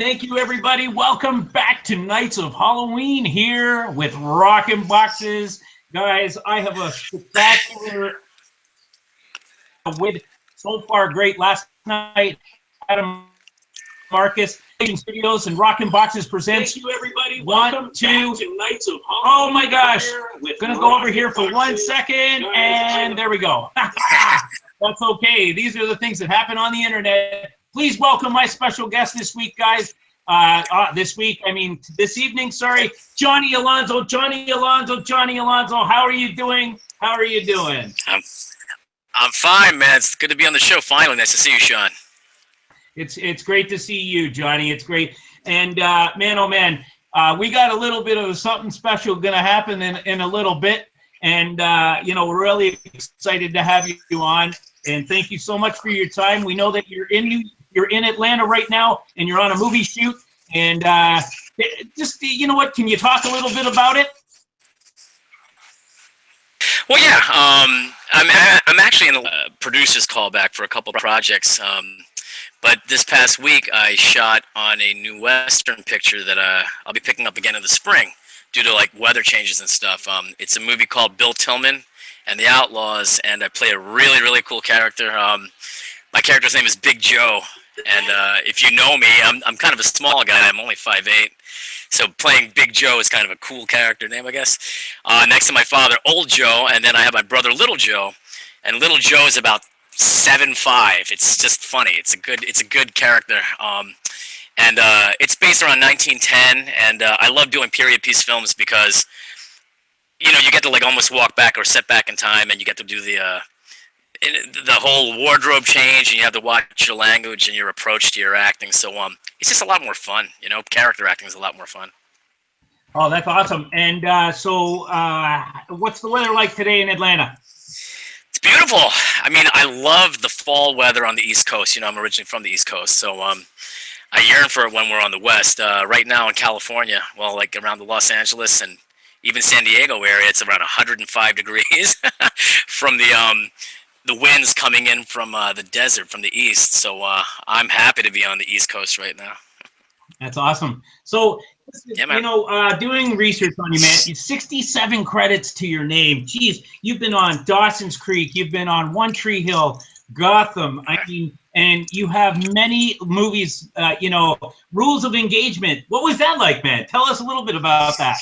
Thank you, everybody. Welcome back to Nights of Halloween here with Rockin' Boxes. Guys, I have a spectacular with so far great last night. Adam Marcus, Studios, and Rockin' Boxes presents. Thank you, everybody. Welcome to Nights of Halloween. Oh my gosh. Gonna go over here for 1 second, and there we go. That's okay. These are the things that happen on the internet. Please welcome my special guest this week, guys. This evening, sorry, Johnny Alonso. Johnny Alonso. How are you doing? I'm fine, man. It's good to be on the show. Finally, nice to see you, Sean. It's great to see you, Johnny. It's great. And man, oh man, we got a little bit of something special going to happen in a little bit. And we're really excited to have you on. And thank you so much for your time. We know that you're in Atlanta right now, and you're on a movie shoot. And can you talk a little bit about it? Well, yeah. I'm actually in the producer's callback for a couple of projects. But this past week, I shot on a new Western picture that I'll be picking up again in the spring due to like weather changes and stuff. It's a movie called Bill Tillman and the Outlaws, and I play a really, really cool character. My character's name is Big Joe, and if you know me, I'm kind of a small guy. I'm only 5'8", so playing Big Joe is kind of a cool character name, I guess. Next to my father, Old Joe, and then I have my brother, Little Joe, and Little Joe is about 7'5". It's just funny. It's a good character. And it's based around 1910, and I love doing period piece films because you get to like almost walk back or step back in time, and you get to do the whole wardrobe change, and you have to watch your language and your approach to your acting. So it's just a lot more fun. Character acting is a lot more fun. Oh, that's awesome. And what's the weather like today in Atlanta? It's beautiful. I mean, I love the fall weather on the East Coast. I'm originally from the East Coast, so I yearn for it when we're on the West. Right now in California, well, like around the Los Angeles and even San Diego area, it's around 105 degrees from the winds coming in from the desert from the east. So I'm happy to be on the East Coast right now. That's awesome. So, yeah, doing research on you, man, 67 credits to your name. Geez, you've been on Dawson's Creek, you've been on One Tree Hill, Gotham. I mean, and you have many movies. Rules of Engagement. What was that like, man? Tell us a little bit about that.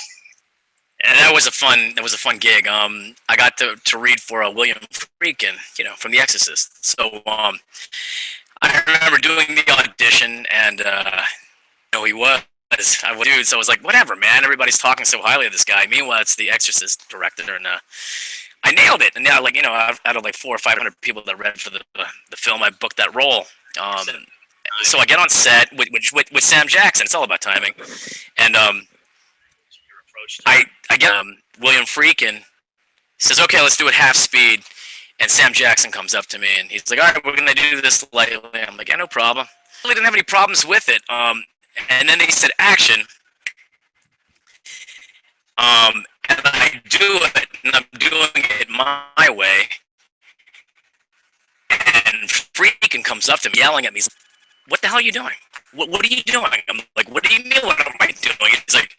And that was a fun gig. I got to read for William Friedkin, from The Exorcist. So I remember doing the audition, and he was a dude. So I was like, whatever, man. Everybody's talking so highly of this guy. Meanwhile, it's The Exorcist director, and I nailed it. And now, out of like 400 or 500 people that read for the film, I booked that role. So I get on set with Sam Jackson. It's all about timing, and I get William Friedkin says, okay, let's do it half speed, and Sam Jackson comes up to me and he's like, all right, we're gonna do this lightly. I'm like, yeah, no problem. I really didn't have any problems with it. And then they said action, and I do it, and I'm doing it my way, and Friedkin comes up to me yelling at me, he's like, what the hell are you doing? What are you doing? I'm like, what do you mean, what am I doing? He's like,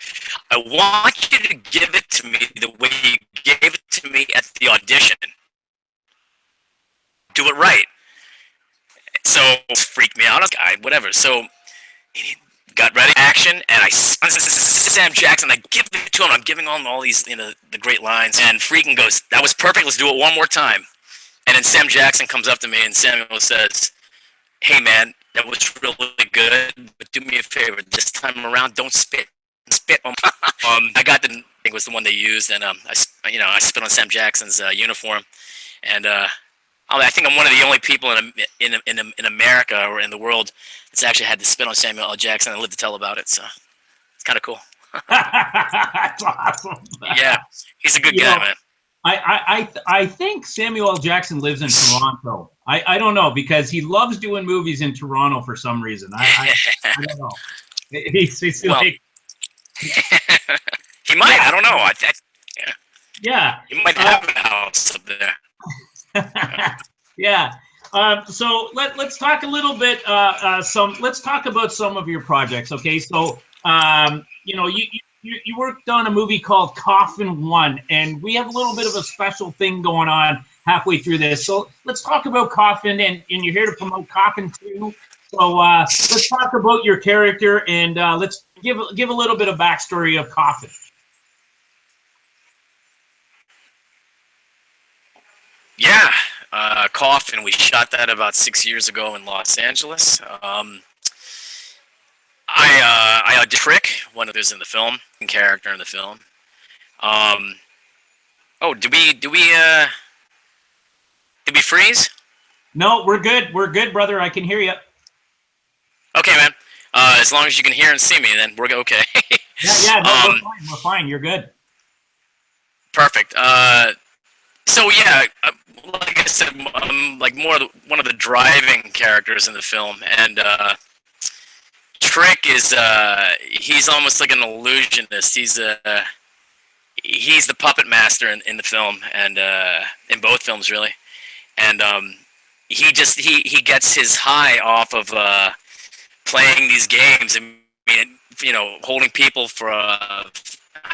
I want you to give it to me the way you gave it to me at the audition. Do it right. So, freaked me out. Whatever. So, he got ready, action, and I Sam Jackson, I give it to him. I'm giving him all these, the great lines. And Freaking goes, that was perfect. Let's do it one more time. And then Sam Jackson comes up to me, and Samuel says, hey, man, that was really good, but do me a favor. This time around, don't spit on. I got I think it was the one they used, and I spit on Sam Jackson's uniform, and I think I'm one of the only people in America or in the world that's actually had to spit on Samuel L. Jackson and live to tell about it. So it's kind of cool. That's awesome. Yeah, he's a good guy, man. I think Samuel L. Jackson lives in Toronto. I don't know, because he loves doing movies in Toronto for some reason. I don't know. He's like, he might. I don't know. Yeah. He might have a house up there. Yeah. So let's talk a little bit. Let's talk about some of your projects. Okay, so you worked on a movie called Coffin One, and we have a little bit of a special thing going on halfway through this. So let's talk about Coffin, and you're here to promote Coffin Two. So let's talk about your character, and let's give a little bit of backstory of Coffin. Yeah, Coffin. We shot that about 6 years ago in Los Angeles. I Trick, one of those in the film, character in the film. Oh, did we freeze? No, we're good. We're good, brother. I can hear you. Okay, man. As long as you can hear and see me, then we're okay. Yeah. No, we're fine. We're fine. You're good. Perfect. So yeah, like I said, I'm like one of the driving characters in the film, and Trick is he's almost like an illusionist. He's the puppet master in the film, and in both films really, and he gets his high off of playing these games. I mean, holding people for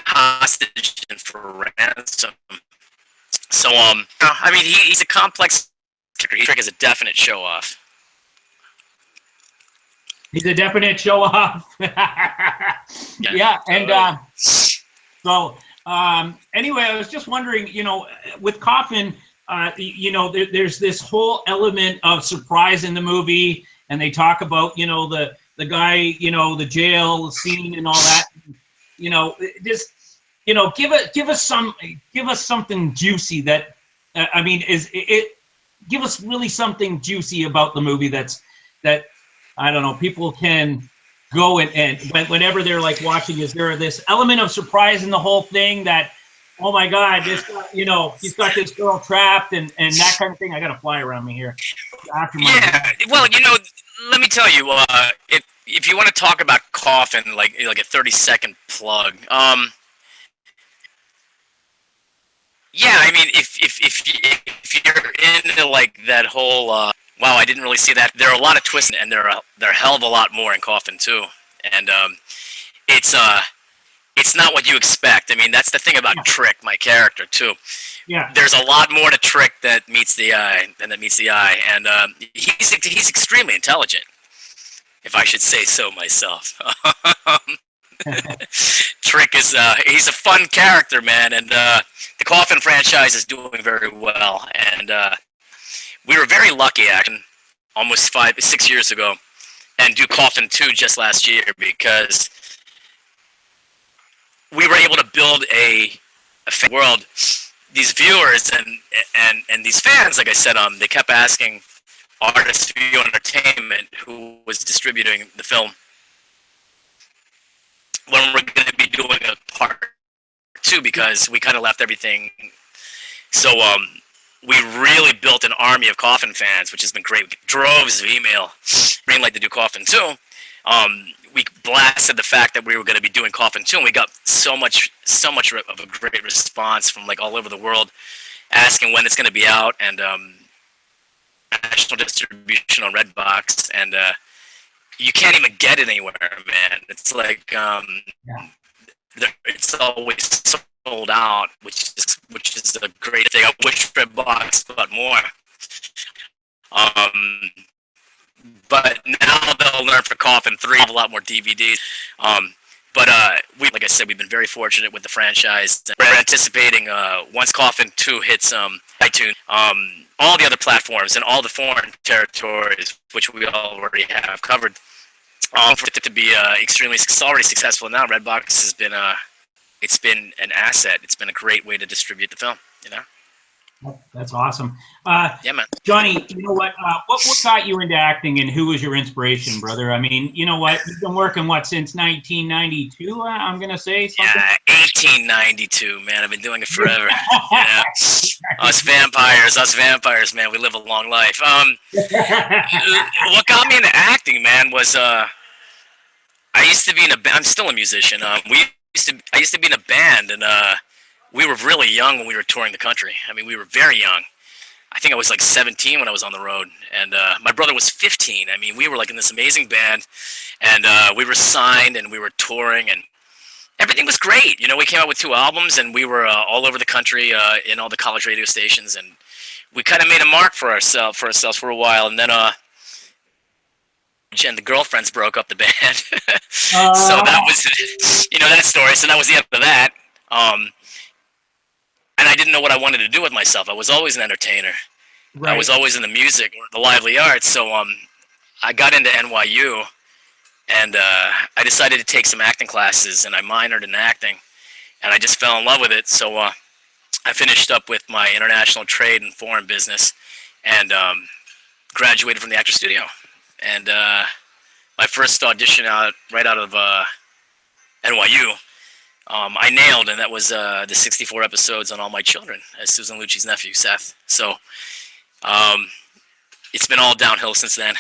hostage and for ransom. So, I mean, he's a complex character. Trick is a definite show-off. He's a definite show-off. Yeah, and so anyway, I was just wondering, with Coffin, there's this whole element of surprise in the movie, and they talk about, the guy, the jail scene and all that. Just give us something juicy that give us really something juicy about the movie that I don't know, people can go and whenever they're like watching, is there this element of surprise in the whole thing that, oh my God, this guy, he's got this girl trapped and that kind of thing. I got a fly around me here. Yeah, well, let me tell you, if you want to talk about Coffin, like a 30-second plug, yeah, I mean, if you're into like that whole, wow, I didn't really see that. There are a lot of twists, and there are a hell of a lot more in Coffin too, and it's not what you expect. I mean, that's the thing about Trick, my character too. Yeah. There's a lot more to Trick that meets the eye than that meets the eye, and he's extremely intelligent, if I should say so myself. Trick is he's a fun character, man, and the Coffin franchise is doing very well, and we were very lucky, actually, almost 6 years ago, and do Coffin 2 just last year, because we were able to build a world. These viewers and these fans, like I said, they kept asking Artist View Entertainment, who was distributing the film, when we're going to be doing a part 2, because we kind of left everything. So we really built an army of Coffin fans, which has been great. Droves of email, green light to do Coffin 2. We blasted the fact that we were going to be doing Coffin 2, and we got so much of a great response from like all over the world, asking when it's going to be out, and national distribution on Redbox, and you can't even get it anywhere, man. It's like it's always sold out, which is a great thing. I wish Redbox got more. But now they'll learn for Coffin 3, have a lot more DVDs. But like I said, we've been very fortunate with the franchise. We're anticipating once Coffin 2 hits iTunes, all the other platforms and all the foreign territories, which we already have covered, for it to be extremely already successful now. Redbox has been it's been an asset. It's been a great way to distribute the film. That's awesome. Yeah, man. Johnny, you know what got you into acting, and who was your inspiration, brother? I mean, you know what? You've been working, since 1992, I'm going to say? Something? Yeah, 1892, man. I've been doing it forever. Us vampires, man, we live a long life. What got me into acting, man, was I used to be in a band. I'm still a musician. I used to be in a band, and we were really young when we were touring the country. I mean, we were very young. I think I was like 17 when I was on the road, and my brother was 15. I mean, we were like in this amazing band, and we were signed, and we were touring, and everything was great. You know, we came out with 2 albums, and we were all over the country in all the college radio stations, and we kind of made a mark for ourselves for a while, and then and the girlfriends broke up the band. So that was, you know, that story. So that was the end of that. And I didn't know what I wanted to do with myself. I was always an entertainer. Right. I was always in the music or the lively arts. So I got into NYU, and I decided to take some acting classes, and I minored in acting, and I just fell in love with it. So I finished up with my international trade and foreign business, and graduated from the Actor Studio. And my first audition right out of NYU, I nailed, and that was the 64 episodes on All My Children as Susan Lucci's nephew, Seth. So it's been all downhill since then.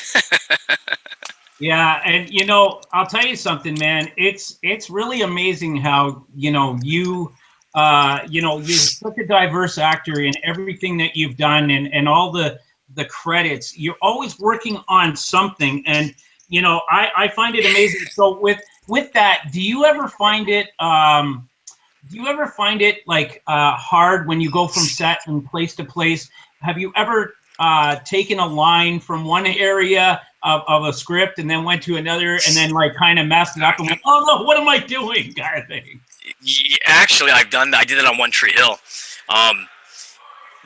Yeah, and you know, I'll tell you something, man. It's really amazing how you're such a diverse actor in everything that you've done, and all the credits. You're always working on something, and I find it amazing. So with that, do you ever find it like hard when you go from set and place to place? Have you ever taken a line from one area of a script and then went to another and then like kind of messed it up and went, oh no, what am I doing, kind of thing? Actually, I did it on One Tree Hill.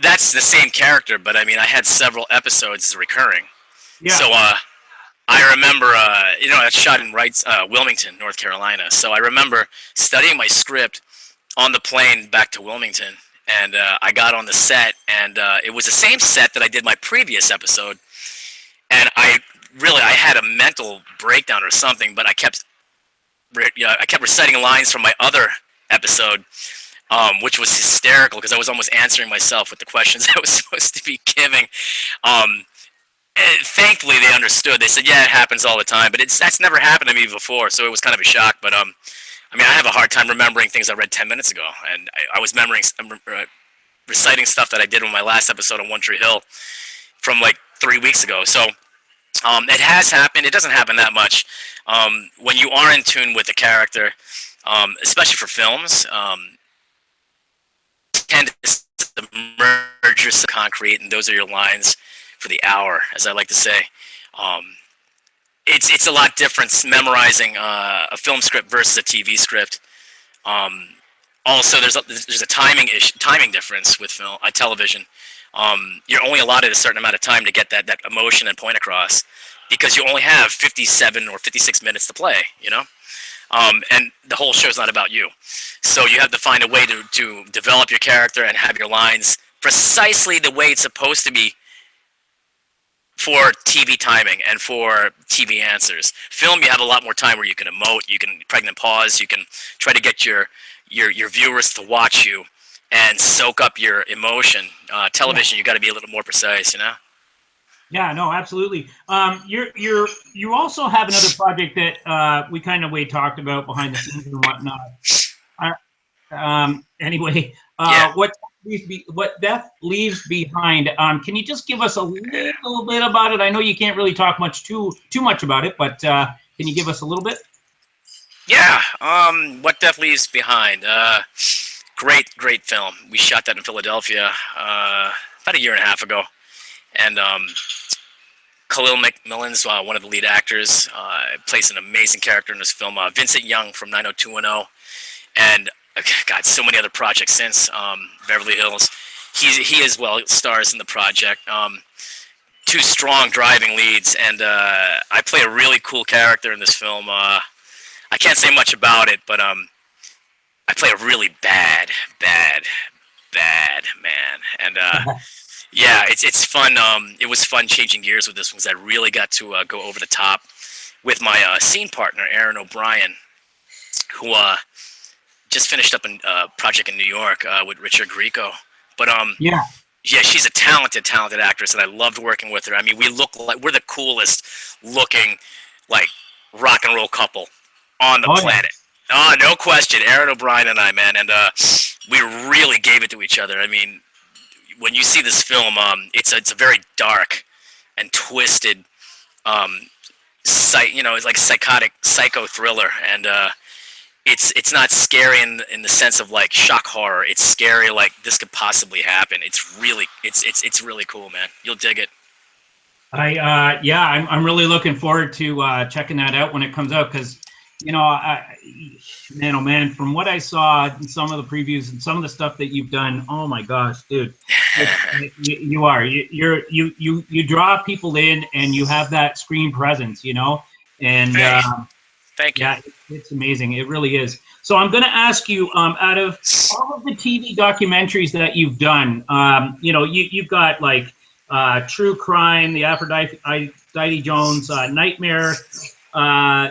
That's the same character, but I mean, I had several episodes recurring. Yeah. So I remember, I shot in Wilmington, North Carolina. So I remember studying my script on the plane back to Wilmington, and I got on the set, and it was the same set that I did my previous episode, and I had a mental breakdown or something, but I kept reciting lines from my other episode, which was hysterical because I was almost answering myself with the questions I was supposed to be giving. Thankfully, they understood. They said, "Yeah, it happens all the time," but that's never happened to me before, so it was kind of a shock. But I mean, I have a hard time remembering things I read 10 minutes ago, and I was reciting stuff that I did on my last episode on One Tree Hill from like 3 weeks ago. So it has happened. It doesn't happen that much when you are in tune with the character, especially for films. Tend to submerge yourself in concrete, and those are your lines for the hour, as I like to say. It's a lot different memorizing a film script versus a TV script. Also, there's a timing difference with television. You're only allotted a certain amount of time to get that emotion and point across, because you only have 57 or 56 minutes to play, and the whole show's not about you. So you have to find a way to develop your character and have your lines precisely the way it's supposed to be for TV timing and for TV answers. Film, you have a lot more time where you can emote, you can pregnant pause, you can try to get your viewers to watch you and soak up your emotion. Television, you got to be a little more precise, Yeah, no, absolutely. You also have another project that we kind of talked about behind the scenes and whatnot. Anyway, yeah. What Death Leaves Behind. Can you just give us a little bit about it? I know you can't really talk too much about it, but can you give us a little bit? Yeah. What Death Leaves Behind. Great film. We shot that in Philadelphia about a year and a half ago, and Khalil McMillan's one of the lead actors. Plays an amazing character in this film. Vincent Young from 90210, and God, so many other projects since Beverly Hills. He as well stars in the project. 2 strong driving leads, and I play a really cool character in this film. I can't say much about it, but I play a really bad man, and yeah, it's fun. It was fun changing gears with this one because I really got to go over the top with my scene partner, Aaron O'Brien, who just finished up a project in New York with Richard Grieco. But yeah, she's a talented actress, and I loved working with her. I mean, we look like we're the coolest looking, like, rock and roll couple on the planet. Oh, no question. Aaron O'Brien and I, man, and we really gave it to each other. I mean, when you see this film, it's a very dark and twisted, it's like psychotic psycho thriller, and it's not scary in the sense of like shock horror. It's scary like this could possibly happen. It's really cool, man. You'll dig it. I'm really looking forward to checking that out when it comes out, because man, oh man, from what I saw in some of the previews and some of the stuff that you've done, oh my gosh, dude, you draw people in, and you have that screen presence, and Thank you. yeah, it's amazing. It really is. So I'm going to ask you, out of all of the TV documentaries that you've done, you've got like True Crime, the Aphrodite Jones, Nightmare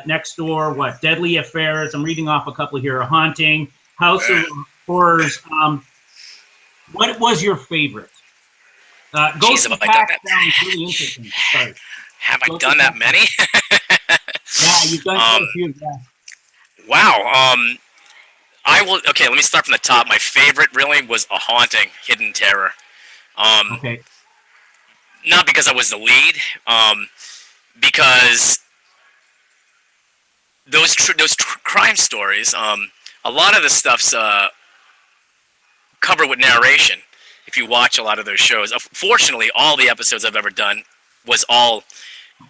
Next Door, Deadly Affairs. I'm reading off a couple here. Haunting, House of Horrors. What was your favorite? Jeez, have I done that? Sounds really interesting. Sorry. Have I done that many? Yeah, you've done quite a few. Yeah. Wow. I will. Okay, let me start from the top. My favorite really was A Haunting, Hidden Terror. Okay. Not because I was the lead, because those crime stories, a lot of the stuff's covered with narration. If you watch a lot of those shows, fortunately, all the episodes I've ever done was all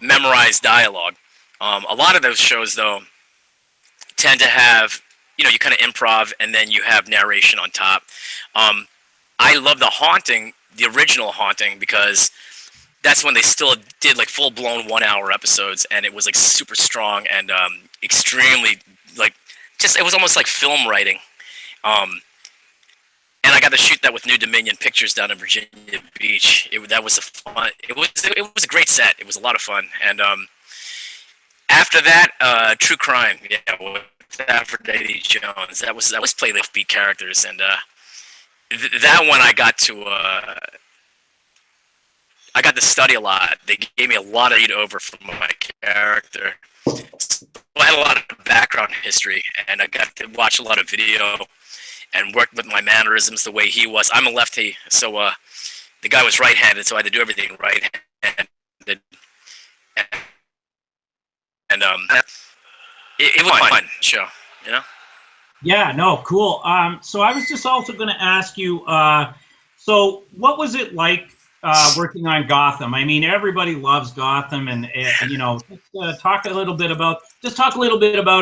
memorized dialogue. A lot of those shows, though, tend to have, you kind of improv, and then you have narration on top. I love The Haunting, the original Haunting, because that's when they still did like full-blown 1-hour episodes, and it was like super strong and extremely it was almost like film writing. And I got to shoot that with New Dominion Pictures down in Virginia Beach. It was a great set. It was a lot of fun. And after that, True Crime, with Aphrodite Jones. That was played with beat characters, and that one I got to study a lot. They gave me a lot of read over from my character. So I had a lot of background history, and I got to watch a lot of video and work with my mannerisms the way he was. I'm a lefty, so the guy was right-handed, so I had to do everything right-handed. And it was a fun show, Yeah, no, cool. So I was just also going to ask you, so what was it like working on Gotham? I mean, everybody loves Gotham, and just talk a little bit about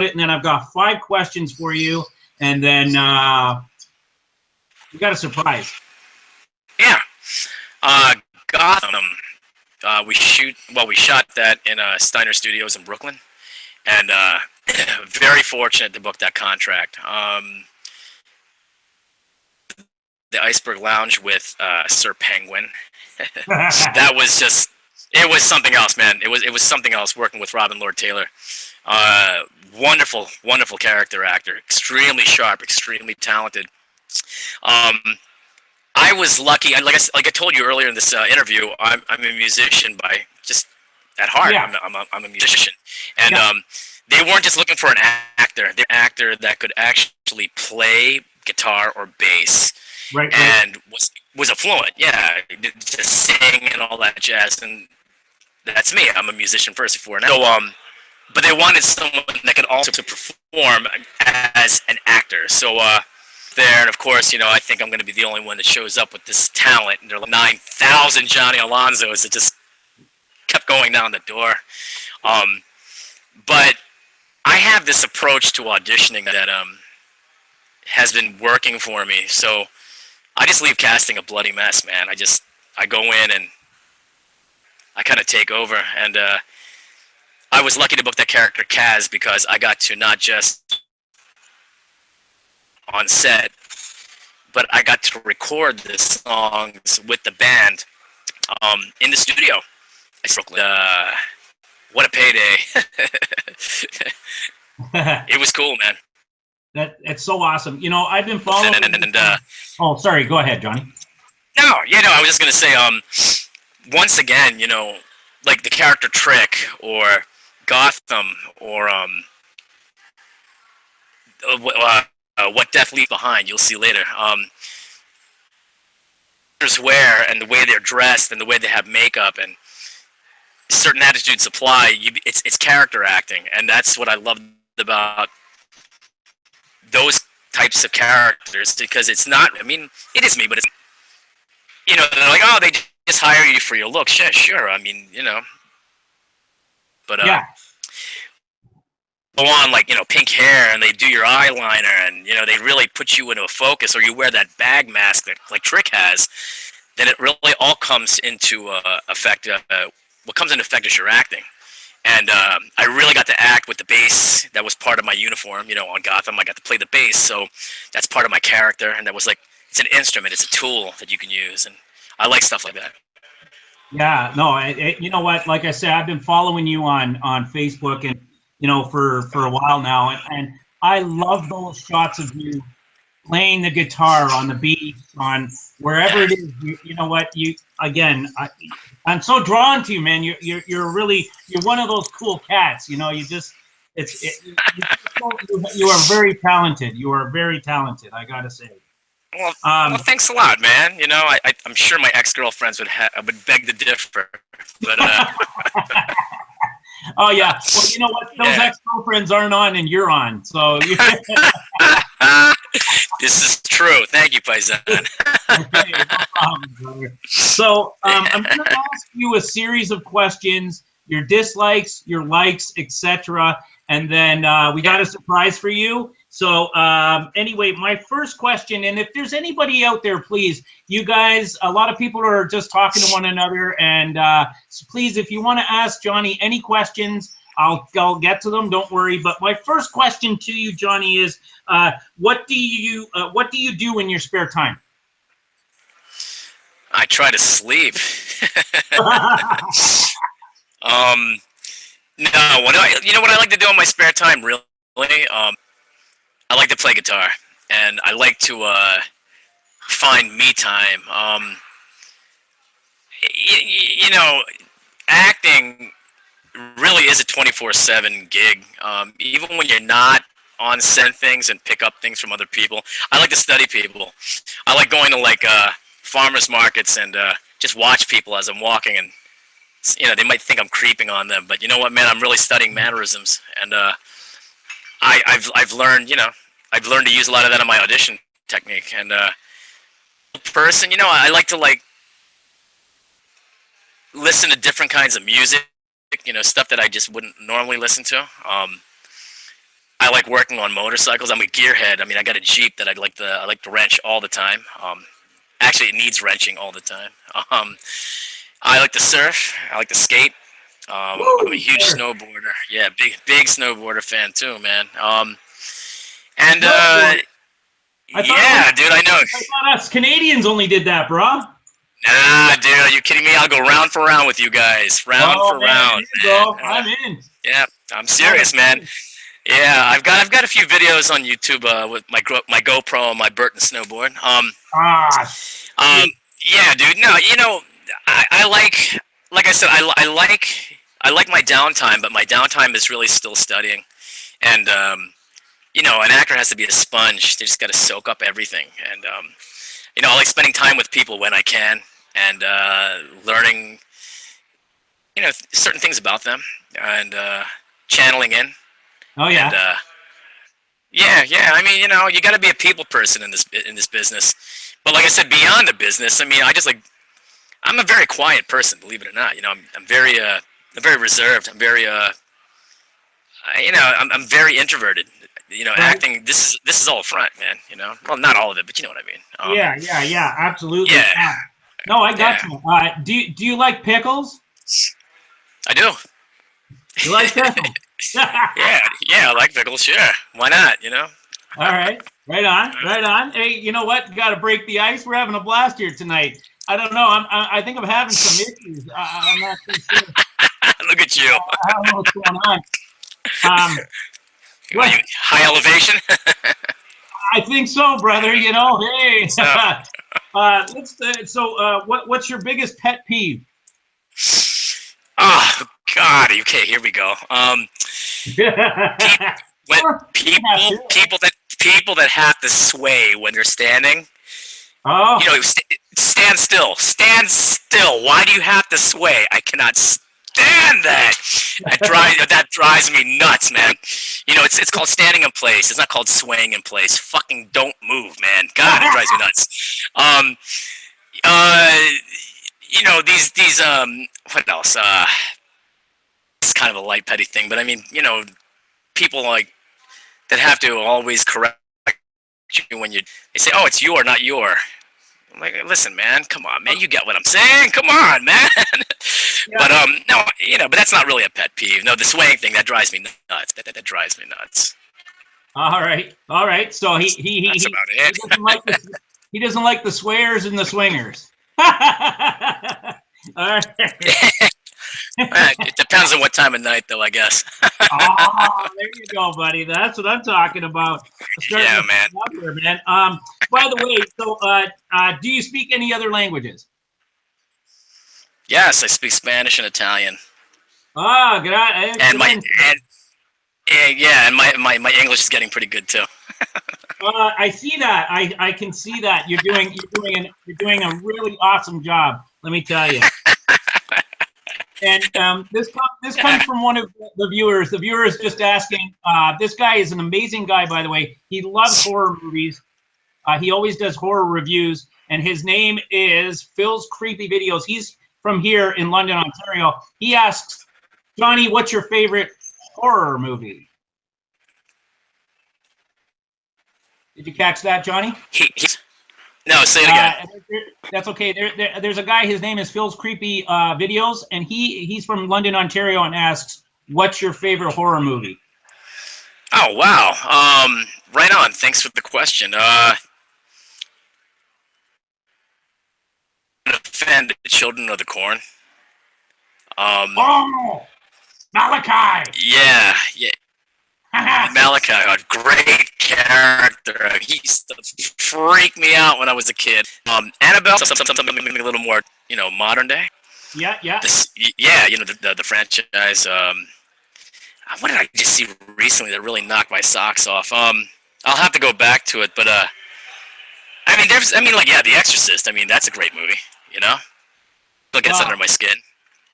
it, and then I've got 5 questions for you, and then we got a surprise. Yeah, Gotham. We shot that in Steiner Studios in Brooklyn, and very fortunate to book that contract. The Iceberg Lounge with Sir Penguin. That was it was something else, man. It was something else working with Robin Lord Taylor. Wonderful character actor, extremely sharp, extremely talented. I was lucky. Like I told you earlier in this interview, I'm a musician just at heart. Yeah. I'm a musician, and they weren't just looking for an actor. They're an actor that could actually play guitar or bass, right. And was fluent. Yeah, just sing and all that jazz, and that's me. I'm a musician first before now. So, but they wanted someone that could also perform as an actor. So there, and of course, I think I'm going to be the only one that shows up with this talent. And there are like 9,000 Johnny Alonsos that just kept going down the door. But I have this approach to auditioning that has been working for me. So I just leave casting a bloody mess, man. I go in and I kind of take over. And I was lucky to book that character Kaz, because I got to not just on set, but I got to record the songs with the band in the studio. What a payday. It was cool, man. It's so awesome. I've been following. Oh, sorry. Go ahead, Johnny. No, I was just gonna say, once again, like the character Trick or Gotham or What Death Leaves Behind. You'll see later. wear and the way they're dressed and the way they have makeup and certain attitudes apply, it's character acting, and that's what I loved about those types of characters, because it's not, I mean, it is me, but it's, they're like, oh, they just hire you for your looks. Yeah, sure. I mean, but yeah. go on, like, pink hair, and they do your eyeliner, and they really put you into a focus, or you wear that bag mask that like Trick has, then it really all comes into effect. What comes into effect is your acting. And I really got to act with the bass. That was part of my uniform, on Gotham. I got to play the bass, so that's part of my character. And that was like, it's an instrument, it's a tool that you can use, and I like stuff like that. Yeah, no, you know what? Like I said, I've been following you on Facebook, and for a while now, and I love those shots of you playing the guitar on the beach, on wherever it is. You know what? I'm so drawn to you, man. You're one of those cool cats. You are very talented. You are very talented, I gotta say. Well, thanks a lot, man. I'm sure my ex-girlfriends would beg to differ, but oh yeah. Well, you know what? Those ex-girlfriends aren't on, and you're on. So. This is true. Thank you, Paisan. Okay, no problem, brother. So I'm going to ask you a series of questions, your dislikes, your likes, etc. And then we got a surprise for you. So anyway, my first question, and if there's anybody out there, please, you guys, a lot of people are just talking to one another. And so please, if you want to ask Johnny any questions, I'll get to them. Don't worry. But my first question to you, Johnny, is what do you do in your spare time? I try to sleep. No, what I like to do in my spare time, really? I like to play guitar, and I like to find me time. Acting really is a 24/7 gig. Even when you're not on set things and pick up things from other people, I like to study people. I like going to like farmers markets and just watch people as I'm walking, and they might think I'm creeping on them, but you know what, man, I'm really studying mannerisms, and I've learned to use a lot of that in my audition technique. And I like to like listen to different kinds of music, stuff that I just wouldn't normally listen to. I like working on motorcycles. I'm a gearhead. I mean, I got a Jeep that I like to wrench all the time. Actually, it needs wrenching all the time. I like to surf. I like to skate. I'm a huge snowboarder. Yeah, big snowboarder fan too, man. Dude, I know. I thought us Canadians only did that, bro. Nah, dude, are you kidding me? I'll go round for round with you guys. Round for round. I'm in. Yeah, I'm serious, man. Yeah, I've got a few videos on YouTube with my GoPro and my Burton snowboard. Yeah, dude. No, I like I said, I like my downtime, but my downtime is really still studying. And an actor has to be a sponge. They just got to soak up everything. And I like spending time with people when I can, and learning certain things about them, and channeling in. Oh yeah. And, yeah. I mean, you got to be a people person in this business. But like I said, beyond the business, I mean, I'm a very quiet person, believe it or not. I'm very reserved. I'm very I'm very introverted. Right. Acting, this is all front, man. Well, not all of it, but you know what I mean. Yeah, absolutely. Yeah. No, I got you. Do you like pickles? I do. You like pickles? yeah, I like pickles. Sure, why not? All right, right on. Hey, you know what? You got to break the ice. We're having a blast here tonight. I don't know. I think I'm having some issues. I'm not too sure. Look at you. I don't know what's going on. High elevation? I think so, brother. Hey. What's your biggest pet peeve? Oh God. Okay, here we go. People that have to sway when they're standing. Oh. Stand still. Stand still. Why do you have to sway? I cannot stand that. That drives me nuts, man. You know, it's called standing in place. It's not called swaying in place. Fucking don't move, man. God, it drives me nuts. You know, these what else? It's kind of a light petty thing, but I mean, you know, people like that have to always correct you when they say, "Oh, it's your, not your." I'm like, listen, man, come on, man, you get what I'm saying? Come on, man. Yeah. But no, you know, but that's not really a pet peeve. No, the swaying thing that drives me nuts. That drives me nuts. All right. So that's about it. He doesn't like the swears and the swingers. All right. It depends on what time of night, though, I guess. Oh, there you go, buddy. That's what I'm talking about. Yeah, man. Here, man. By the way, so do you speak any other languages? Yes, I speak Spanish and Italian. Oh, good. And my English is getting pretty good too. I see that. I can see that. You're doing a really awesome job. Let me tell you. And this comes from one of the viewers. The viewer is just asking. This guy is an amazing guy, by the way. He loves horror movies. He always does horror reviews, and his name is Phil's Creepy Videos. He's from here in London, Ontario. He asks, Johnny, what's your favorite horror movie? Did you catch that, Johnny? No, say it again. That's okay. There's a guy. His name is Phil's Creepy Videos, and he's from London, Ontario, and asks, "What's your favorite horror movie?" Oh wow! Right on. Thanks for the question. Offend the Children of the Corn. Oh, Malachi. Yeah. Malachi, a great character. He used to freak me out when I was a kid. Annabelle, something a little more, you know, modern day. Yeah. You know, the franchise. What did I just see recently that really knocked my socks off? I'll have to go back to it, but The Exorcist. I mean, that's a great movie. You know, still gets under my skin.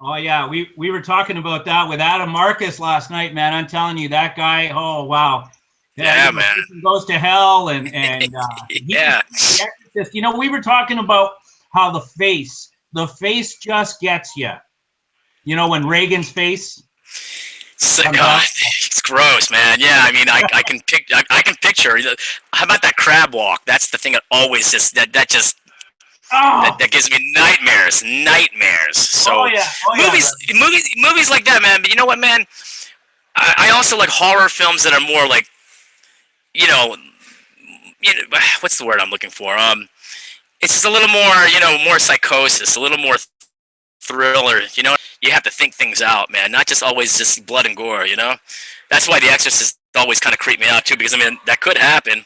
Oh yeah, we were talking about that with Adam Marcus last night, man. I'm telling you, that guy. Oh wow. Yeah, man. Goes to hell, and yeah. You know, we were talking about how the face just gets you. You know, when Reagan's face. It's gross, man. Yeah, I mean, I can picture. How about that crab walk? That's the thing that always just that gives me nightmares. So movies like that, man. But you know what, man? I also like horror films that are more like, you know, what's the word I'm looking for? It's just a little more, you know, more psychosis, a little more thriller. You know, you have to think things out, man. Not just always just blood and gore. You know, that's why The Exorcist always kind of creeped me out too, because I mean that could happen,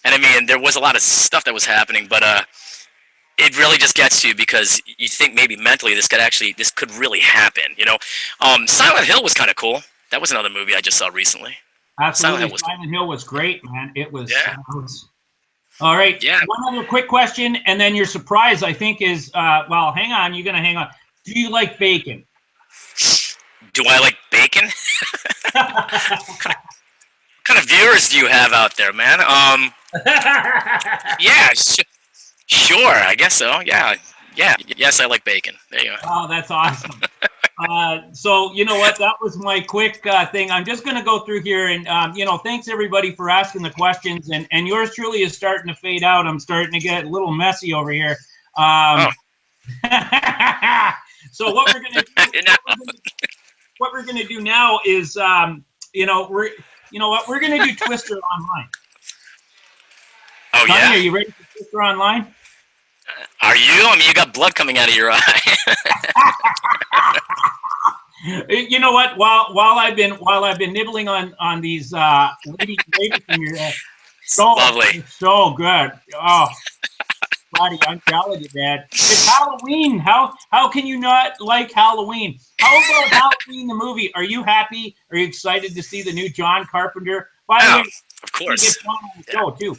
and I mean there was a lot of stuff that was happening, but it really just gets to you because you think maybe mentally this could really happen. You know, Silent Hill was kind of cool. That was another movie I just saw recently. Absolutely, Silent Hill was great, man. It was. Yeah. All right. Yeah. One other quick question, and then your surprise, I think, is well, hang on. You're gonna hang on. Do you like bacon? Do I like bacon? What kind of viewers do you have out there, man? Yeah. Sure, I guess so. Yeah. Yes, I like bacon. There you go. Oh, that's awesome. So you know what? That was my quick thing. I'm just going to go through here, and you know, thanks everybody for asking the questions. And yours truly is starting to fade out. I'm starting to get a little messy over here. So what we're going to do now is, you know what? We're going to do Twister Online. Oh Sonny, yeah. Are you ready for Twister Online? Are you? I mean, you got blood coming out of your eye. You know what? While I've been nibbling on these lady fingers, lovely, so good. Oh, buddy, I'm telling you, man. It's Halloween. How can you not like Halloween? How about Halloween the movie? Are you happy? Are you excited to see the new John Carpenter? By the way, of course. he gets on the show too.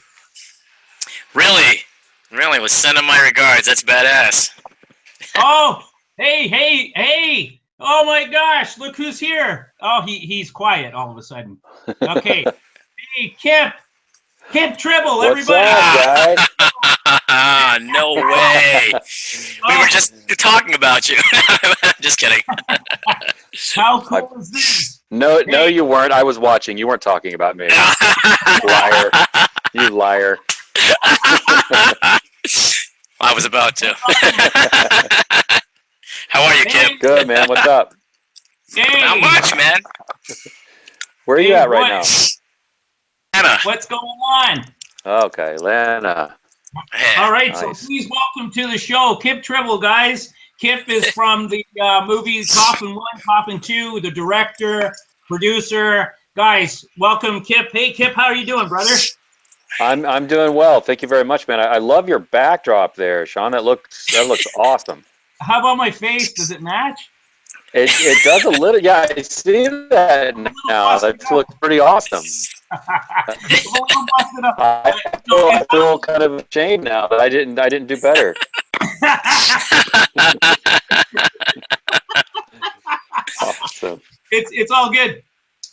Really? Really, was sending my regards. That's badass. Oh, hey. Oh my gosh, look who's here. Oh, he's quiet all of a sudden. Okay. Hey, Kip Tribble, What's everybody. up, guys? No way. We were just talking about you. Just kidding. How cool is this? No, you weren't. I was watching. You weren't talking about me. Liar. You liar. I was about to. How are you, Kip? Good, man. What's up? Hey. Not much, man. Where are you at right now? Anna. What's going on? Okay, Lana. All right, Nice. so please welcome to the show, Kip Tribble, guys. Kip is from the movies Coffin 1, Coffin 2, the director, producer. Guys, welcome, Kip. Hey, Kip, how are you doing, brother? I'm doing well. Thank you very much, man. I love your backdrop there, Sean. That looks awesome. How about my face? Does it match? It does a little. Yeah, I see that now. That looks pretty awesome. I feel kind of ashamed now that I didn't do better. Awesome. It's all good.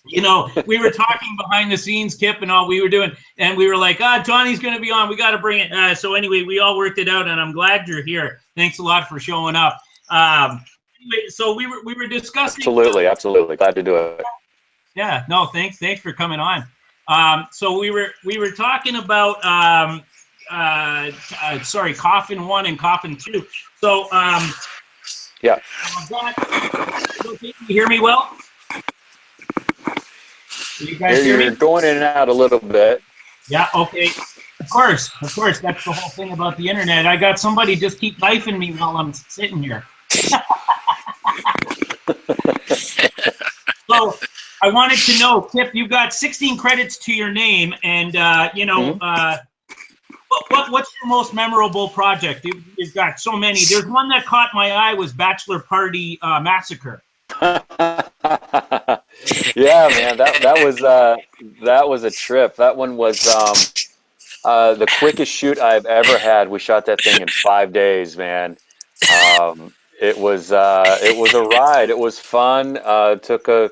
You know, we were talking behind the scenes, Kip, and all we were doing, and we were like, Johnny's going to be on. We got to bring it. So anyway, we all worked it out, and I'm glad you're here. Thanks a lot for showing up. Anyway, so we were discussing. Absolutely. Glad to do it. Yeah. No. Thanks for coming on. So we were talking about Coffin 1 and Coffin 2. So yeah. Can you hear me well? You guys hear me? You're going in and out a little bit. Yeah, okay. Of course. That's the whole thing about the internet. I got somebody just keep knifing me while I'm sitting here. So I wanted to know, Kip, you've got 16 credits to your name, and what's your most memorable project? You've got so many. There's one that caught my eye was Bachelor Party Massacre. Yeah, man, that was a trip. That one was the quickest shoot I've ever had. We shot that thing in 5 days, man. It was a ride. It was fun. Took a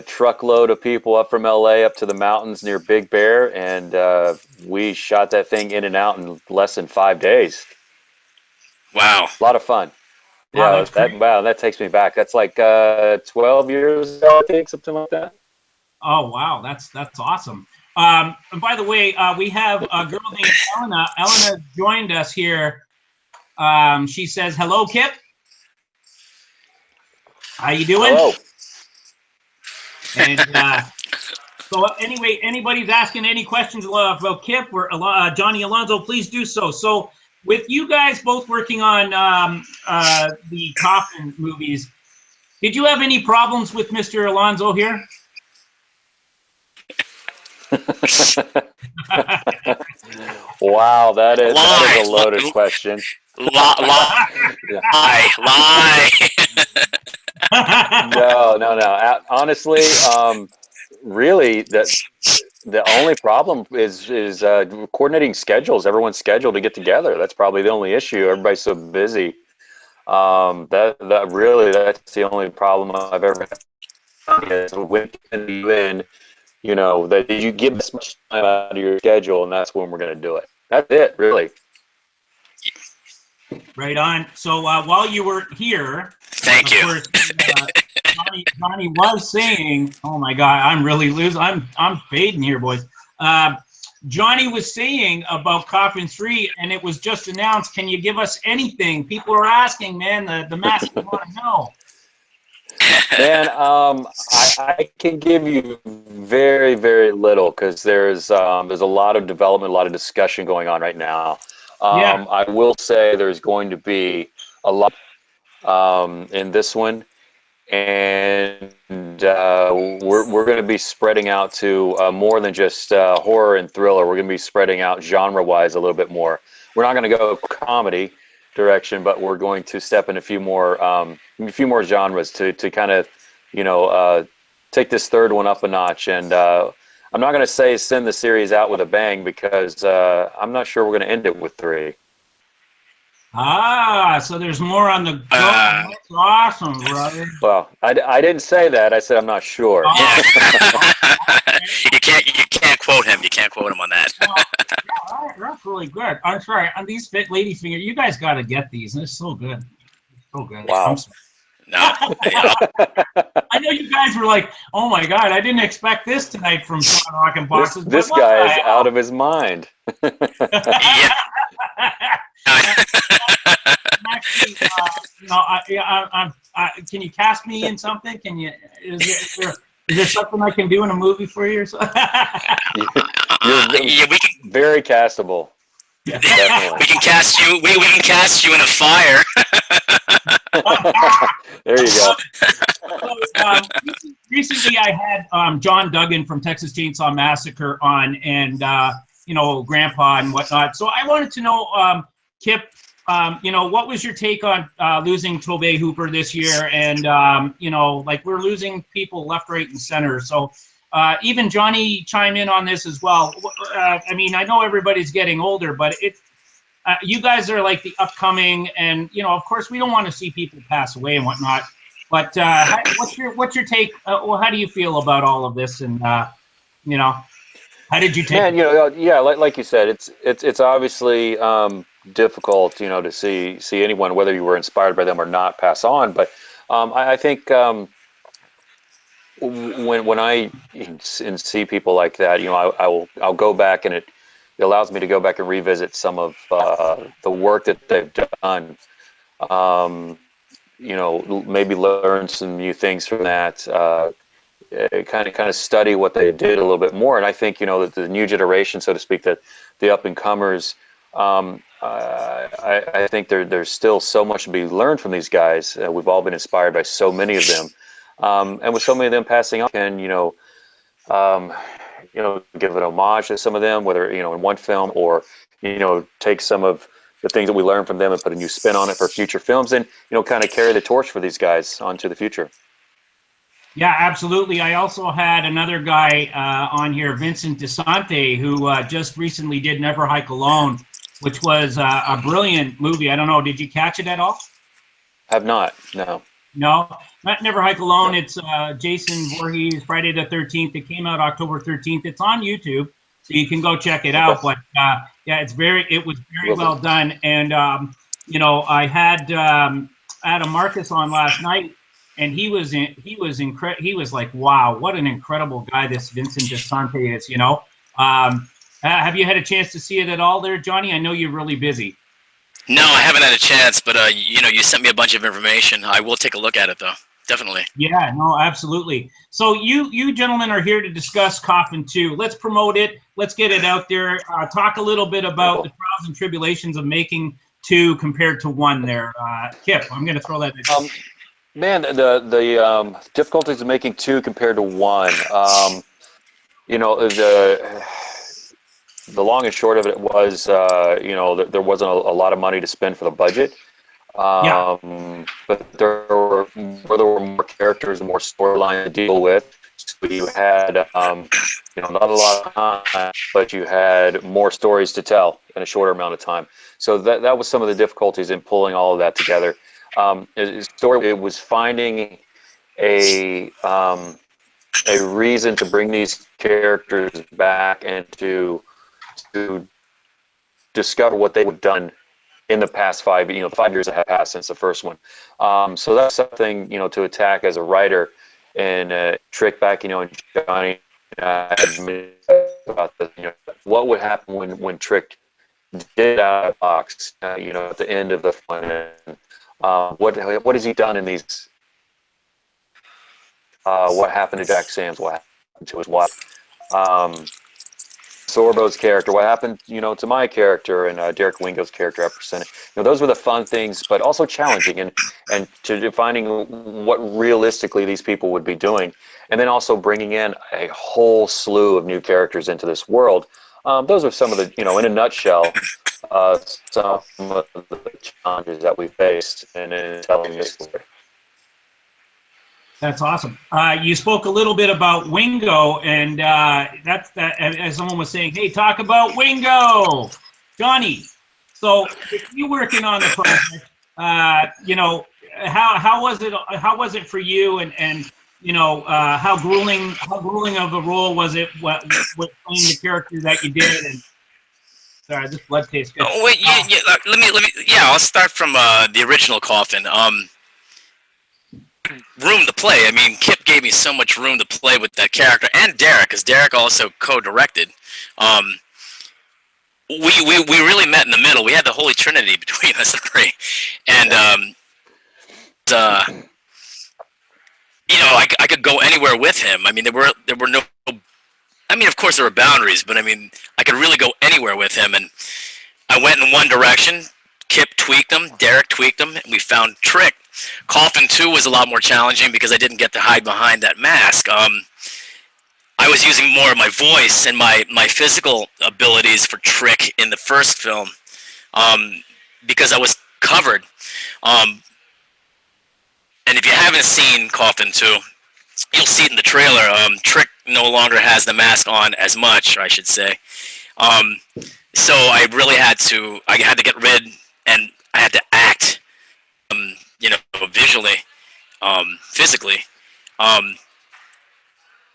truckload of people up from LA up to the mountains near Big Bear, and we shot that thing in and out in less than 5 days. Wow. A lot of fun. Wow, Yeah, that takes me back. That's like 12 years ago, I think, something like that. Oh wow, that's awesome. And by the way, we have a girl named Elena. Elena joined us here. She says, "Hello, Kip. How you doing?" Hello. And so anyway, anybody's asking any questions about Kip or Johnny Alonso, please do so. So with you guys both working on the Coffin movies, did you have any problems with Mr. Alonso here? Wow, that is a loaded question. Lie. No. Honestly, really, the only problem is coordinating schedules. Everyone's scheduled to get together. That's probably the only issue. Everybody's so busy. That's the only problem I've ever had. Is when can you in? You know, that you give as much time out of your schedule, and that's when we're going to do it. That's it, really. Right on. So while you were here, thank you. Course, Johnny was saying, "Oh my God, I'm really losing. I'm fading here, boys." Johnny was saying about Coffin 3, and it was just announced. Can you give us anything? People are asking, man. The masses want to know. Man, I can give you very, very little because there's a lot of development, a lot of discussion going on right now. Yeah. I will say there's going to be a lot in this one, and we're going to be spreading out to more than just horror and thriller. We're going to be spreading out genre-wise a little bit more. We're not going to go comedy direction, but we're going to step in a few more genres to kind of take this third one up a notch. And I'm not going to say send the series out with a bang because I'm not sure we're going to end it with 3. So there's more on the go. That's awesome, brother. Well, I didn't say that. I said I'm not sure. Yeah. You can't quote him. You can't quote him on that. Yeah, that's really good. I'm sorry. On these fit lady finger, you guys got to get these. They're so good. So good. Wow. No. I know you guys were like, "Oh my God, I didn't expect this tonight from Sean Rockin' Boxes." This guy is out of his mind. Yeah. Actually, can you cast me in something? Can you? Is there something I can do in a movie for you or something? You're very castable. Definitely. We can cast you. We can cast you in a fire. There you go. Recently, I had John Duggan from Texas Chainsaw Massacre on, and Grandpa and whatnot. So I wanted to know, Kip, what was your take on losing Tobey Hooper this year? And we're losing people left, right, and center. So even Johnny chime in on this as well. I mean, I know everybody's getting older, but you guys are like the upcoming, and of course, we don't want to see people pass away and whatnot. But what's your take? How do you feel about all of this? And how did you take? Man, yeah, like you said, it's obviously difficult, to see anyone, whether you were inspired by them or not, pass on. But I think when I see people like that, I'll go back, and it allows me to go back and revisit some of the work that they've done. Maybe learn some new things from that. Kind of study what they did a little bit more. And I think that the new generation, so to speak, that the up and comers, I think there's still so much to be learned from these guys. We've all been inspired by so many of them, and with so many of them passing on, and give an homage to some of them, whether in one film or take some of the things that we learned from them and put a new spin on it for future films, and kind of carry the torch for these guys onto the future. Yeah, absolutely. I also had another guy on here, Vincent DeSante, who just recently did Never Hike Alone, which was a brilliant movie. I don't know, did you catch it at all? Have not, no. No, not Never Hike Alone. No. It's Jason Voorhees, Friday the 13th. It came out October 13th. It's on YouTube, so you can go check it out. But yeah, it was very well done. And I had Adam Marcus on last night, and he was like, wow, what an incredible guy this Vincent DeSante is. Have you had a chance to see it at all there, Johnny? I know you're really busy. No, I haven't had a chance, but you sent me a bunch of information. I will take a look at it, though. Definitely. Yeah, no, absolutely. So you gentlemen are here to discuss Coffin 2. Let's promote it. Let's get it out there. Talk a little bit about the trials and tribulations of making 2 compared to 1 there. Kip, I'm going to throw that at you. Man, the difficulties of making 2 compared to 1. The long and short of it was, there wasn't a lot of money to spend for the budget. But there were more characters and more storyline to deal with. So you had, not a lot of time, but you had more stories to tell in a shorter amount of time. So that was some of the difficulties in pulling all of that together. It was finding a reason to bring these characters back and to discover what they have done in the past 5 years that have passed since the first one. So that's something, to attack as a writer, and Trick back, and Johnny about what would happen when Trick did out of the box, at the end of the fun. What has he done in these? What happened to Jack Sands? What happened to his wife? Sorbo's character, what happened, to my character, and Derek Wingo's character I presented. Those were the fun things, but also challenging, and to defining what realistically these people would be doing, and then also bringing in a whole slew of new characters into this world. Those are some of the, in a nutshell, some of the challenges that we faced in telling this story. That's awesome. You spoke a little bit about Wingo, and that's that. As someone was saying, hey, talk about Wingo, Johnny. So, if you working on the project, you know, how was it? How was it for you? And you know, how grueling of a role was it? What playing the character that you did? And sorry, this blood tastes good. Oh wait, yeah. Let me. Yeah, I'll start from the original Coffin. Room to play. I mean, Kip gave me so much room to play with that character, and Derek, because Derek also co-directed. We really met in the middle. We had the Holy Trinity between us three, and you know, I could go anywhere with him. I mean, there were no. I mean, of course there were boundaries, but I mean, I could really go anywhere with him, and I went in one direction. Kip tweaked them, Derek tweaked them, and we found Trick. Coffin 2 was a lot more challenging because I didn't get to hide behind that mask. I was using more of my voice and my physical abilities for Trick in the first film because I was covered. And if you haven't seen Coffin 2, you'll see it in the trailer. Trick no longer has the mask on as much, I should say. So I really had to get rid, and I had to act, you know, visually, physically. Yeah,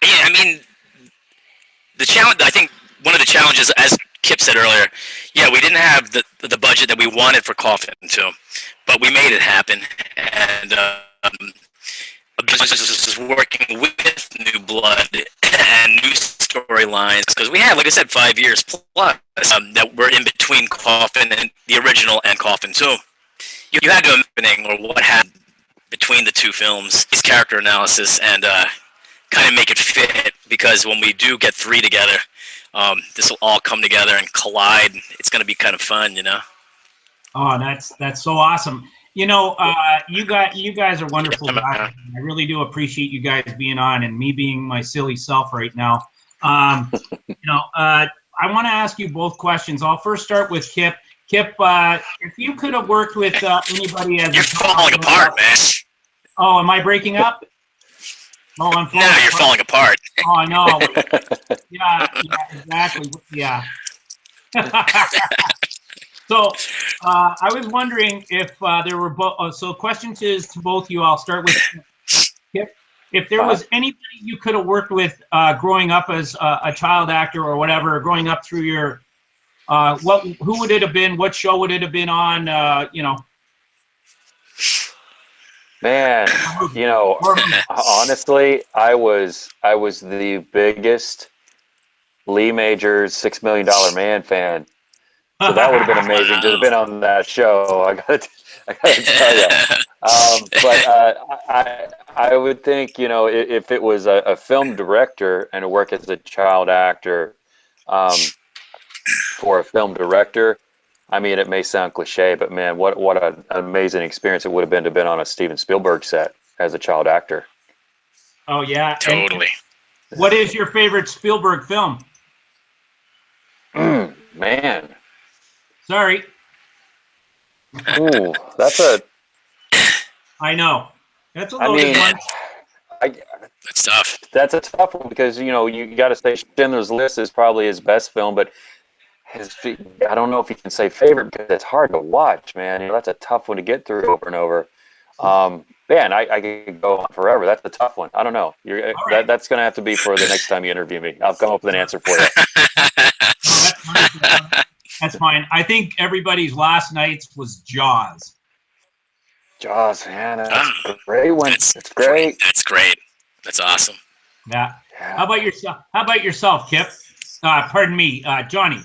I mean, the challenge. I think one of the challenges, as Kip said earlier, yeah, we didn't have the budget that we wanted for Coffin 2, but we made it happen, and just working with new blood and new storylines, because we had, like I said, 5 years plus that were in between Coffin and the original and Coffin 2. You had to imagine or what happened between the two films, his character analysis, and kind of make it fit, because when we do get 3 together, this will all come together and collide. It's going to be kind of fun, you know. Oh, that's so awesome. You know, you guys are wonderful guys. I really do appreciate you guys being on, and me being my silly self right now. You know, I want to ask you both questions. I'll first start with Kip. Kip, if you could have worked with anybody as you're falling apart, man. Oh, am I breaking up? Oh, I'm falling apart. You're falling apart. Oh, I know. Yeah, exactly. Yeah. So, I was wondering if there were both. So, question is to both of you. I'll start with Kip. If there was anybody you could have worked with growing up as a child actor or whatever, growing up through your, who would it have been? What show would it have been on? You know. Man, you know, honestly, I was the biggest Lee Majors $6 Million Man fan. So that would have been amazing to have been on that show. I gotta tell you. But I would think, you know, if it was a film director and to work as a child actor for a film director, I mean, it may sound cliche, but man, what an amazing experience it would have been to have been on a Steven Spielberg set as a child actor. Oh yeah, totally. And what is your favorite Spielberg film? Man. Sorry. Ooh, that's a. I know. That's a loaded one. That's tough. That's a tough one because, you know, you got to say Schindler's List is probably his best film, but I don't know if you can say favorite because it's hard to watch, man. You know, that's a tough one to get through over and over. Man, I could go on forever. That's a tough one. I don't know. Right. That's going to have to be for the next time you interview me. I'll come up with an answer for you. That's fine. I think everybody's last night's was Jaws. Jaws, man, that's a great one. That's great. That's great. That's awesome. Yeah. How about yourself? How about yourself, Kip? Pardon me, Johnny.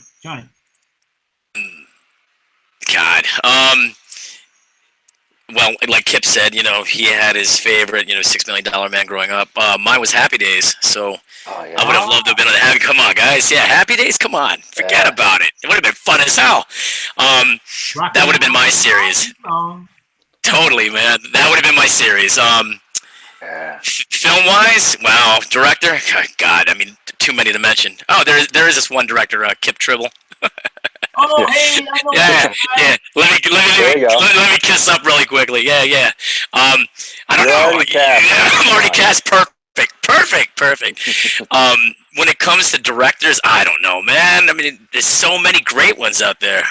God. Well, like Kip said, you know, he had his favorite, you know, $6 Million Man growing up. Mine was Happy Days, so I would have loved to have been on Happy. Come on, guys, yeah, Happy Days. Come on, forget about it. It would have been fun as hell. That would have been my series. Totally, man. That would have been my series. Film-wise, wow, director, God, I mean, too many to mention. Oh, there is this one director, Kip Tribble. Oh, hey, I know yeah. Let me kiss up really quickly. Yeah. I don't You're know. already cast. Yeah, I'm already cast. Perfect. When it comes to directors, I don't know, man. I mean, there's so many great ones out there.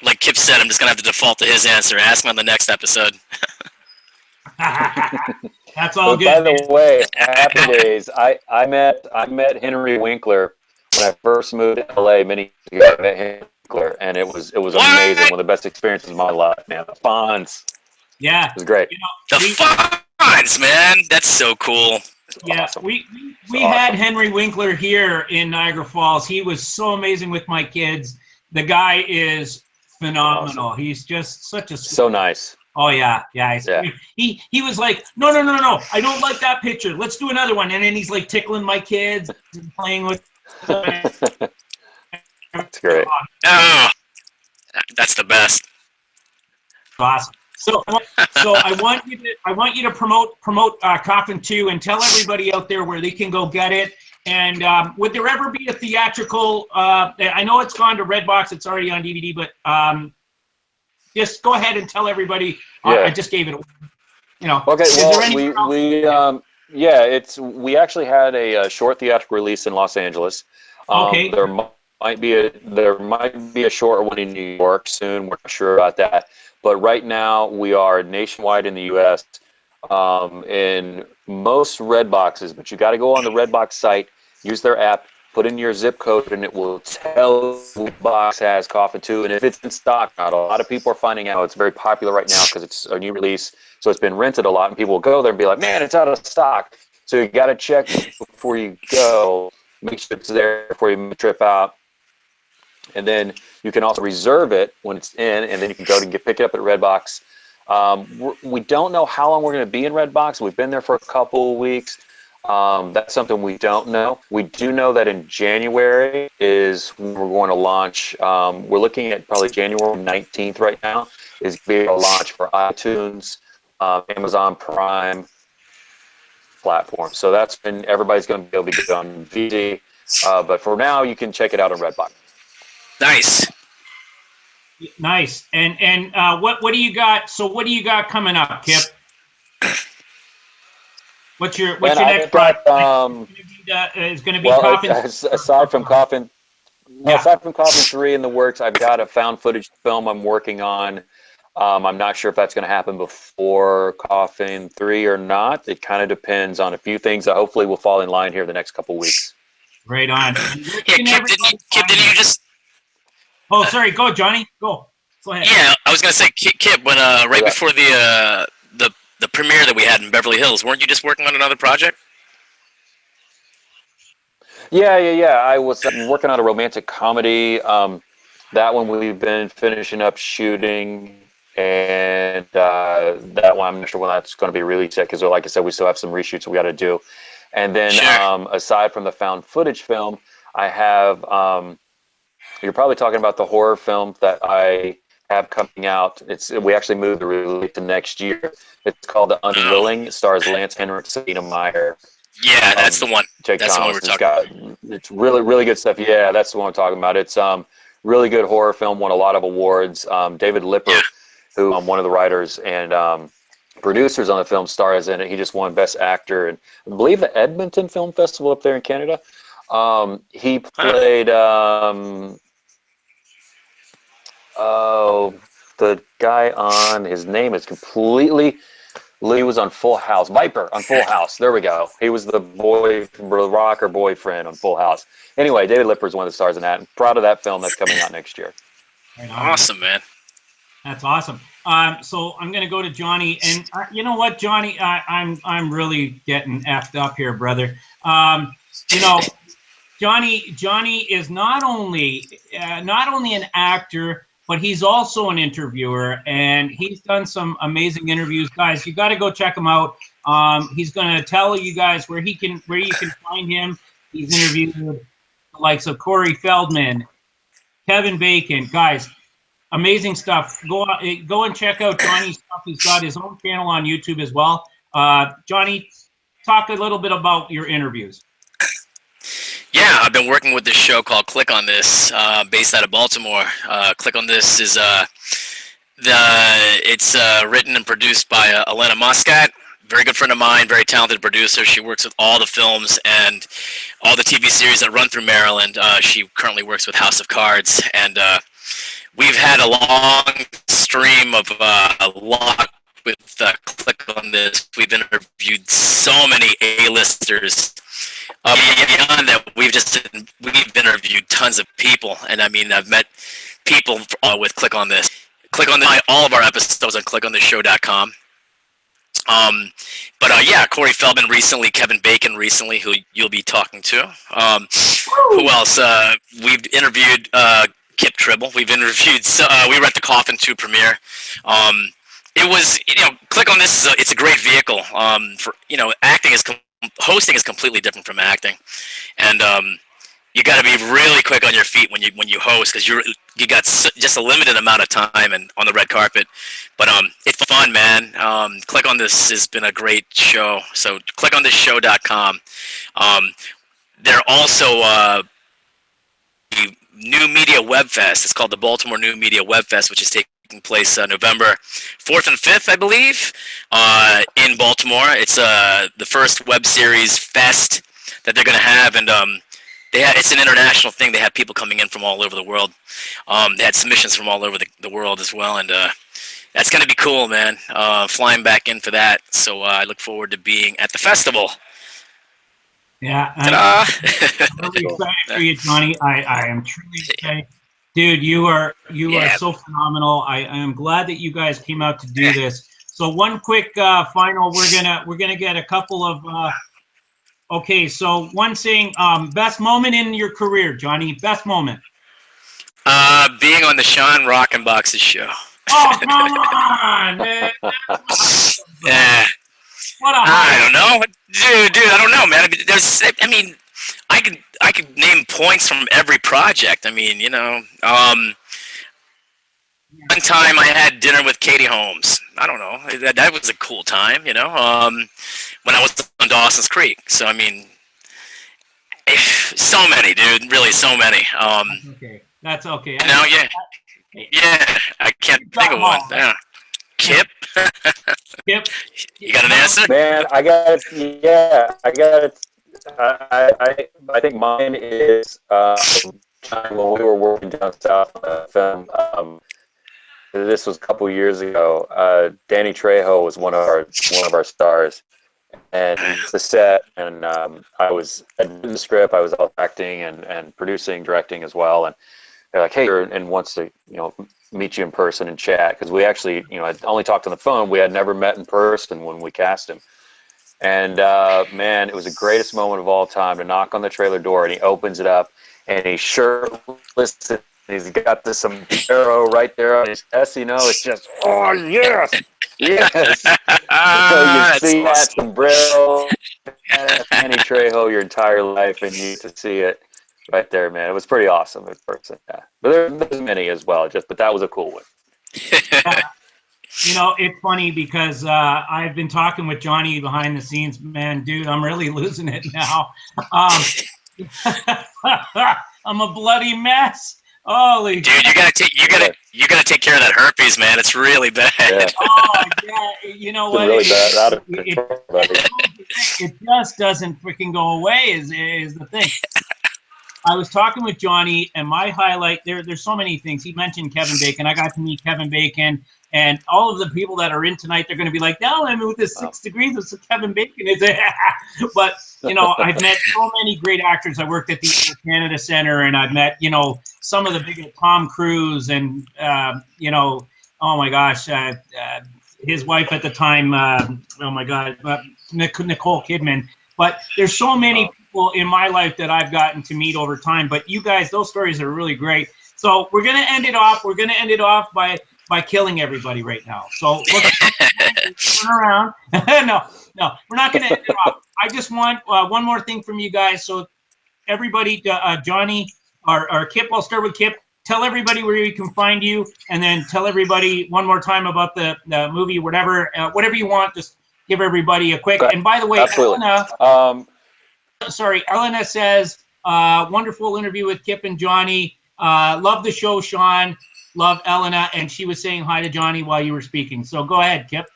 Like Kip said, I'm just gonna have to default to his answer. Ask him on the next episode. That's all But good. by the way, happy days. I met Henry Winkler when I first moved to LA many years ago. I met Henry Winkler, and it was amazing. One of the best experiences of my life, man. The Fonz. Yeah, It was great. The Fonz, man. That's so cool. Yeah, Awesome. we Awesome. had Henry Winkler here in Niagara Falls. He was so amazing with my kids. The guy is phenomenal. Awesome. He's just such a So nice. Oh yeah. He was like, no, I don't like that picture. Let's do another one. And then he's like tickling my kids and playing with them. That's great. Oh, that's the best. Awesome. So I want you to promote Coffin 2 and tell everybody out there where they can go get it. And would there ever be a theatrical? I know it's gone to Redbox. It's already on DVD, but just go ahead and tell everybody. Yeah. I just gave it away. Okay. Well, we actually had a short theatrical release in Los Angeles. Okay. There might be a short one in New York soon. We're not sure about that. But right now we are nationwide in the U.S. In most Redboxes. But you got to go on the Redbox site, use their app, put in your zip code, and it will tell which box has Coffin 2 and if it's in stock. Not a lot of people are finding out it's very popular right now because it's a new release, so it's been rented a lot, and people will go there and be like, "Man, it's out of stock." So you got to check before you go, make sure it's there before you trip out, and then you can also reserve it when it's in, and then you can go to pick it up at Redbox. We don't know how long we're going to be in Redbox. We've been there for a couple of weeks. That's something we don't know. We do know that in January is when we're going to launch. We're looking at probably January 19th right now is being a launch for iTunes, Amazon Prime platform. So that's when everybody's going to be able to get it on VD. But for now, you can check it out on Redbox. Nice. And what do you got? So what do you got coming up, Kip? What's your next project? Is going to be Coffin? Aside from Coffin, aside from Coffin 3 in the works, I've got a found footage film I'm working on. I'm not sure if that's going to happen before Coffin 3 or not. It kind of depends on a few things that hopefully will fall in line here the next couple weeks. Right on. Yeah, Kip, didn't you just? Oh, sorry. Go, Johnny. Go ahead. Yeah, I was gonna say, Kip, when right before the premiere that we had in Beverly Hills, weren't you just working on another project? Yeah. I was working on a romantic comedy. That one we've been finishing up shooting, and that one I'm not sure when that's going to be released yet because, like I said, we still have some reshoots we got to do. And then aside from the found footage film, I have. You're probably talking about the horror film that I have coming out. We actually moved the release to next year. It's called The Unwilling. It stars Lance Henriksen, Tina Meyer. Yeah, that's the one. Jake that's Thomas. The one we're talking about. It's really, really good stuff. Yeah, that's the one I'm talking about. It's really good horror film. Won a lot of awards. David Lipper, who one of the writers and producers on the film, stars in it. He just won Best Actor, and I believe the Edmonton Film Festival up there in Canada. He played. The guy on his name is completely. He was on Full House. Viper on Full House. There we go. He was the rocker boyfriend on Full House. Anyway, David Lipper is one of the stars in that. I'm proud of that film that's coming out next year. Awesome, man. That's awesome. So I'm going to go to Johnny, and you know what, Johnny, I'm really getting effed up here, brother. Johnny is not only an actor, but he's also an interviewer, and he's done some amazing interviews. Guys, you got to go check him out. He's going to tell you guys where you can find him. He's interviewed the likes of Corey Feldman, Kevin Bacon. Guys, amazing stuff. Go and check out Johnny's stuff. He's got his own channel on YouTube as well. Johnny, talk a little bit about your interviews. Yeah, I've been working with this show called Click on This, based out of Baltimore. Click on This is It's written and produced by Elena Muscat, very good friend of mine, very talented producer. She works with all the films and all the TV series that run through Maryland. She currently works with House of Cards, and we've had a long stream of luck with Click on This. We've interviewed so many A-listers. Beyond that, we've interviewed tons of people, and I mean, I've met people with Click on This. Click on all of our episodes on clickonthisshow.com. Yeah, Corey Feldman recently, Kevin Bacon recently, who you'll be talking to. Who else? We've interviewed Kip Tribble. We've interviewed. We were at the Coffin 2 premiere. It was, Click on This. It's a great vehicle. For acting hosting is completely different from acting, and you got to be really quick on your feet when you host, because you got just a limited amount of time and on the red carpet. But it's fun, man. Click on This has been a great show. So clickonthisshow.com. They're also the New Media Web Fest. It's called the Baltimore New Media Web Fest, which is taking place November 4th and 5th, I believe, in Baltimore. It's the first web series fest that they're going to have, and it's an international thing. They have people coming in from all over the world. They had submissions from all over the world as well, and that's going to be cool, man. Flying back in for that. So I look forward to being at the festival. Yeah, I'm really excited for you, Johnny. I am truly excited. Dude, you are so phenomenal. I am glad that you guys came out to do this. So one quick final, we're gonna get a couple of okay, so one saying best moment in your career, Johnny. Best moment. Being on the Sean Rockenbox's show. Oh, come on, man. Yeah. What a I don't know. Dude, I don't know, man. I could name points from every project. I mean, one time I had dinner with Katie Holmes. I don't know. That was a cool time, when I was on Dawson's Creek. So, I mean, so many, dude. Really, so many. Okay. That's okay. Yeah. I can't think of one. Yeah. Kip? Kip? You got an answer? Man, I got it. Yeah, I got it. I think mine is time when we were working down south on a film. This was a couple years ago. Danny Trejo was one of our stars, and the set. And I was in the script. I was acting and producing, directing as well. And they're like, "Hey," and wants to meet you in person and chat, because we actually I'd only talked on the phone. We had never met in person when we cast him. And man, it was the greatest moment of all time to knock on the trailer door, and he opens it up, and he's shirtless, and he's got this sombrero right there on his chest. It's just, oh yes, yes. So you see that sombrero, Danny Trejo, your entire life, and you get to see it right there, man. It was pretty awesome in person. Yeah, but there's many as well. But that was a cool one. It's funny because I've been talking with Johnny behind the scenes. Man, dude, I'm really losing it now. I'm a bloody mess. Holy dude, you gotta take care of that herpes, man. It's really bad. Yeah. Oh yeah, you know what? Really bad. Out of control, it just doesn't freaking go away. Is the thing. I was talking with Johnny, and my highlight there's so many things. He mentioned Kevin Bacon. I got to meet Kevin Bacon, and all of the people that are in tonight, they're going to be like, "No, I'm with the 6 degrees of Kevin Bacon." But I've met so many great actors. I worked at the Air Canada Center, and I've met some of the big Tom Cruise, and oh my gosh, his wife at the time. Oh my God, Nicole Kidman. But there's so many people in my life that I've gotten to meet over time. But you guys, those stories are really great. So we're gonna end it off. We're gonna end it off by killing everybody right now. So turn around. No, we're not gonna end it off. I just want one more thing from you guys. So everybody, Johnny or Kip, I'll start with Kip. Tell everybody where you can find you, and then tell everybody one more time about the movie, whatever you want. Just give everybody a quick. And by the way, Elena says, wonderful interview with Kip and Johnny. Love the show, Sean. love Elena, and she was saying hi to Johnny while you were speaking. So go ahead, Kip.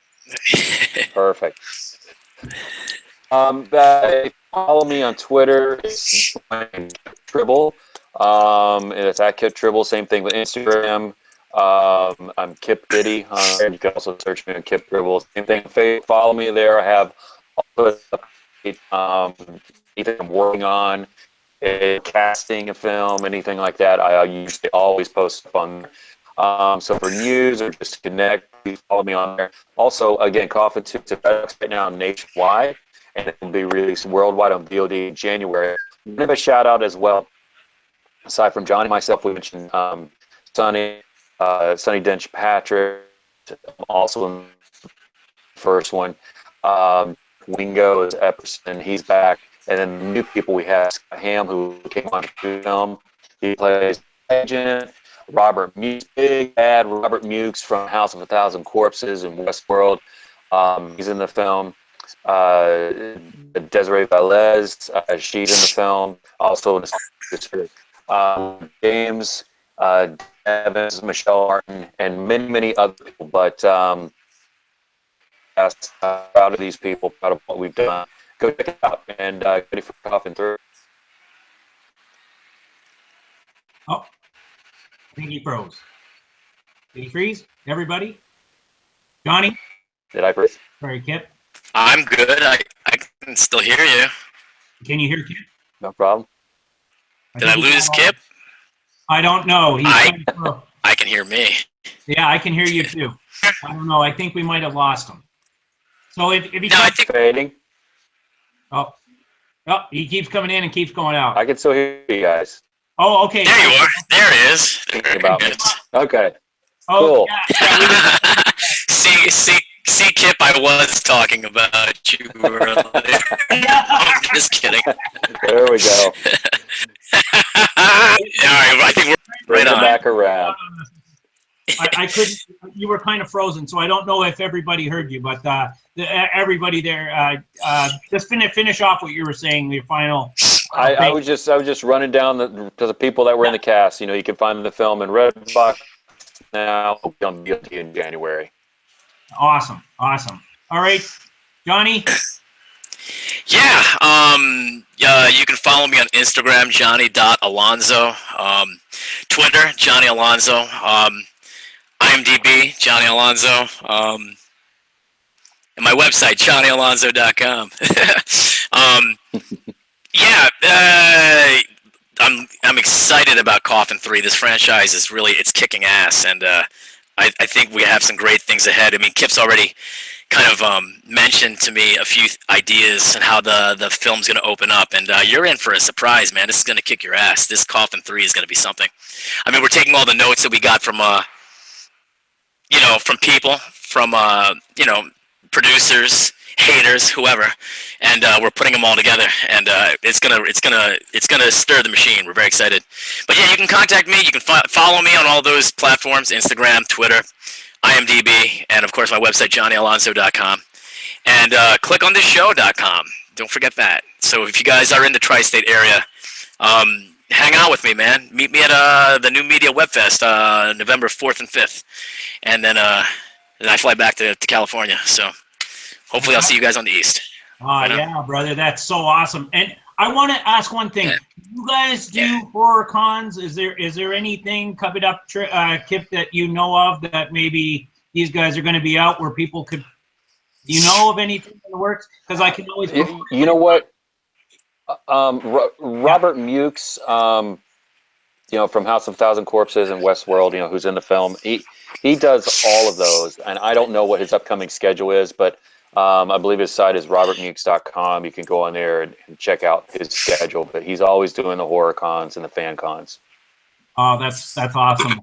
Perfect. Follow me on Twitter. It's Tribble. And it's at Kip Tribble. Same thing with Instagram. I'm Kip Diddy. You can also search me on Kip Tribble. Same thing on Facebook. Follow me there. I have all anything I'm working on, casting a film, anything like that. I usually always post up on there. So for news or just to connect, please follow me on there. Also, again, Coffin 2 is right now nationwide, and it will be released worldwide on VOD in January. Give a shout out as well. Aside from Johnny and myself, we mentioned Sonny Dench Patrick, also in the first one. Wingo is Epperson, he's back. And then the new people we have, Scott Ham, who came on to film. He plays Agent. Robert Mukes, big bad Robert Mukes from House of a Thousand Corpses in Westworld. He's in the film. Desiree Velez, she's in the film. Also in the James, Evans, Michelle Martin, and many other people. But proud of these people, proud of what we've done. Go check it out, and ready for Coffin 3. Oh, I think he froze. Did he freeze? Everybody? Johnny? Did I freeze? Sorry, Kip. I'm good. I can still hear you. Can you hear Kip? No problem. Did I lose Kip? I don't know. I can hear me. Yeah, I can hear you too. I don't know. I think we might have lost him. So if he No, I think fading. Oh, he keeps coming in and keeps going out. I can still hear you guys. Oh, okay. there you are. There it is. Thinking about me. Okay. Oh, Cool. yeah, See, Kip, I was talking about you earlier. I'm just kidding. There we go. All right, I think we're Bring right it on. back around. I couldn't. You were kind of frozen, so I don't know if everybody heard you, but everybody there, just finish off what you were saying. Your final. I was just running down to the people that were in the cast. You know, you can find the film in Redbox now. It'll be on VOD in January. Awesome. All right, Johnny. Yeah, you can follow me on Instagram, Johnny.Alonso. Twitter, Johnny Alonso. IMDb, Johnny Alonso. And my website, JohnnyAlonso.com. I'm excited about Coffin 3. This franchise is it's kicking ass, and I think we have some great things ahead. I mean, Kip's already kind of mentioned to me a few ideas and how the film's going to open up, and you're in for a surprise, man. This is going to kick your ass. This Coffin 3 is going to be something. I mean, we're taking all the notes that we got from from people, from producers, haters, whoever, and we're putting them all together, and it's gonna stir the machine. We're very excited. But yeah, you can contact me. You can follow me on all those platforms: Instagram, Twitter, IMDb, and of course my website, JohnnyAlonso.com, and clickonthisshow.com. Don't forget that. So if you guys are in the tri-state area, hang out with me, man. Meet me at the New Media Webfest, November 4th and 5th, and then I fly back to California. So hopefully I'll see you guys on the East. Yeah, brother, that's so awesome. And I want to ask one thing. Yeah. You guys do horror cons? Is there anything coming up, Kip, that you know of that maybe these guys are going to be out where people could? Do you know of anything in the works? Because I can always. You know what? Robert Mukes, from House of Thousand Corpses and Westworld, who's in the film. He does all of those, and I don't know what his upcoming schedule is, but I believe his site is robertmukes.com. You can go on there and check out his schedule, but he's always doing the horror cons and the fan cons. Oh, that's awesome.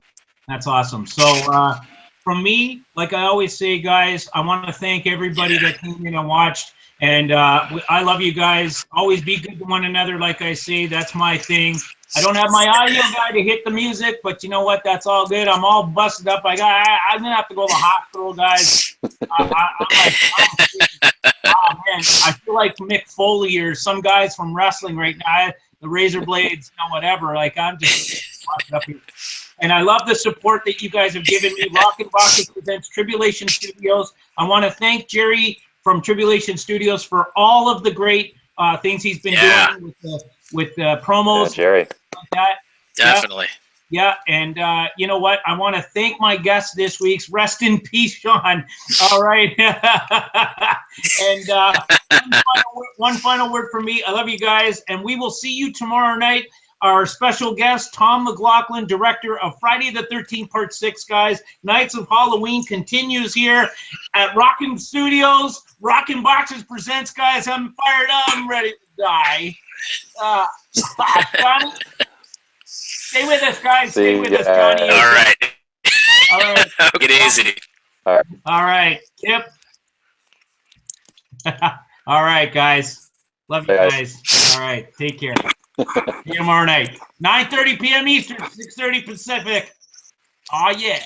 That's awesome. So from me, like I always say, guys, I want to thank everybody that came in and watched. And I love you guys. Always be good to one another, like I say. That's my thing. I don't have my audio guy to hit the music, but you know what? That's all good. I'm all busted up. I'm going to have to go to the hospital, guys. Man, I feel like Mick Foley or some guys from wrestling right now. razor blades, whatever. Like, I'm just walking up here. And I love the support that you guys have given me. Rock and Rockets presents Tribulation Studios. I want to thank Jerry from Tribulation Studios for all of the great things he's been doing with promos. Yeah, Jerry. Like that. Definitely. Yeah, and you know what? I want to thank my guest this week. Rest in peace, Sean. All right. And one final word from me. I love you guys, and we will see you tomorrow night. Our special guest, Tom McLaughlin, director of Friday the 13th, Part 6, guys. Nights of Halloween continues here at Rockin' Studios. Rockin' Boxes presents, guys. I'm fired up. I'm ready to die. Johnny, stay with us, guys. Stay with us, Johnny. All right. All right. Get easy. All right. Kip. All right, guys. Love you guys. All right. Take care. See you tomorrow night. 9:30 p.m. Eastern, 6:30 Pacific. Oh, yeah.